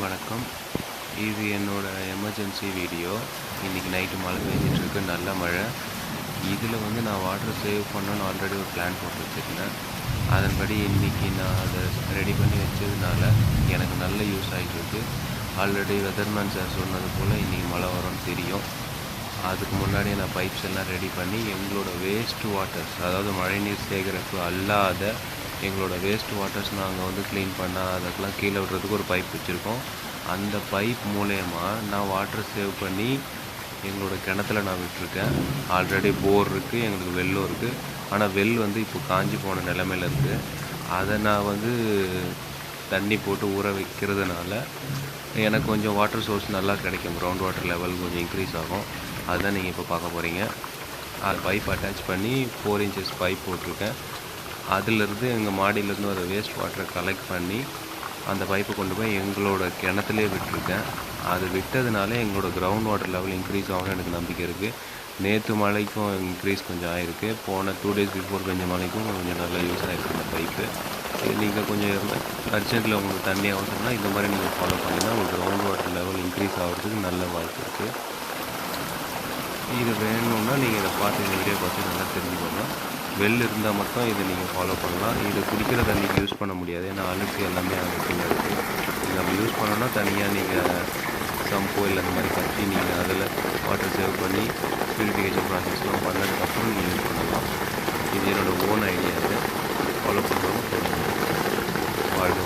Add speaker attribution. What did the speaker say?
Speaker 1: வணக்கம். இது என்னோட எமர்ஜென்சி வீடியோ. இன்றைக்கி நைட்டு மழை பெஞ்சிட்ருக்கு, நல்ல மழை. இதில் நான் வாட்டர் சேவ் பண்ணணும்னு ஆல்ரெடி ஒரு பிளான் போட்டு வச்சுருந்தேன். அதன்படி இன்றைக்கி நான் அதை ரெடி பண்ணி வச்சதுனால எனக்கு நல்ல யூஸ் ஆகிட்டுருக்கு. ஆல்ரெடி வெதர்மேன் சார் சொன்னது போல் இன்றைக்கி மழை வரும்னு தெரியும். அதுக்கு முன்னாடியே நான் பைப்ஸ் எல்லாம் ரெடி பண்ணி எங்களோட வேஸ்ட் வாட்டர்ஸ், அதாவது மழைநீர் சேகரிப்பு அல்லாத எங்களோட வேஸ்ட் வாட்டர்ஸ் நாங்கள் க்ளீன் பண்ணால் அதுக்கெலாம் கீழே விடுறதுக்கு ஒரு பைப் வச்சுருக்கோம். அந்த பைப் மூலயமா நான் வாட்டர் சேவ் பண்ணி எங்களோட கிணத்துல நான் விட்டுருக்கேன். ஆல்ரெடி போர் இருக்குது, எங்களுக்கு வெல்லும் இருக்குது. ஆனால் வெல் இப்போ காஞ்சி போன நிலமையில் இருக்குது. அதை நான் தண்ணி போட்டு ஊற வைக்கிறதுனால எனக்கு கொஞ்சம் வாட்டர் சோர்ஸ் நல்லா கிடைக்கும். கிரவுண்ட் வாட்டர் லெவல் கொஞ்சம் இன்க்ரீஸ் ஆகும். அதுதான் நீங்கள் இப்போ பார்க்க போகிறீங்க. அது பைப் அட்டாச் பண்ணி 4 இன்ச்சஸ் பைப் போட்டிருக்கேன். அதிலிருந்து எங்கள் மாடியிலேருந்து ஒரு வேஸ்ட் வாட்டரை கலெக்ட் பண்ணி அந்த பைப்பை கொண்டு போய் எங்களோட கிணத்துலேயே விட்டுருக்கேன். அது விட்டதுனால எங்களோட கிரவுண்ட் வாட்டர் லெவல் இன்க்ரீஸ் ஆகும்னு எனக்கு நம்பிக்கை இருக்குது. நேற்று மழைக்கும் இன்க்ரீஸ் கொஞ்சம் ஆகிருக்கு. போன 2 days பிஃபோர் கொஞ்சம் மழைக்கும் கொஞ்சம் நல்லா யூஸ் ஆகிருக்கு அந்த பைப்பு. நீங்கள் கொஞ்சம் அர்ஜென்ட்டில் உங்களுக்கு தண்ணி அவசரம்னா இந்த மாதிரி நீங்கள் ஃபாலோ பண்ணிங்கன்னா உங்களுக்கு கிரவுண்ட் வாட்டர் லெவல் இன்க்ரீஸ் ஆகிறதுக்கு நல்ல வாய்ப்பு இருக்குது. இது வேணும்னா நீங்கள் இதை பார்த்து இந்த வீடியோ பார்த்து நல்லா தெரிஞ்சுக்கோங்க. வெல் இருந்தால் மட்டும் இதை நீங்கள் ஃபாலோ பண்ணலாம். இது குடிக்கிற தண்ணிக்கு யூஸ் பண்ண முடியாது, ஏன்னா அழுக்கு எல்லாமே அதுக்குள்ளே இருக்குது. இது நம்ம யூஸ் பண்ணோன்னா தனியாக நீங்கள் சம்போ இல்லை அந்த மாதிரி கட்டி நீங்கள் அதில் வாட்டர் சேவ் பண்ணி ப்யூரிஃபிகேஷன் ப்ராசஸ்லாம் பண்ணதுக்கப்புறம் நீங்கள் யூஸ் பண்ணலாம். இது என்னோடய ஓன் ஐடியா. ஃபாலோ பண்ணுறவங்க வாழ்க்கை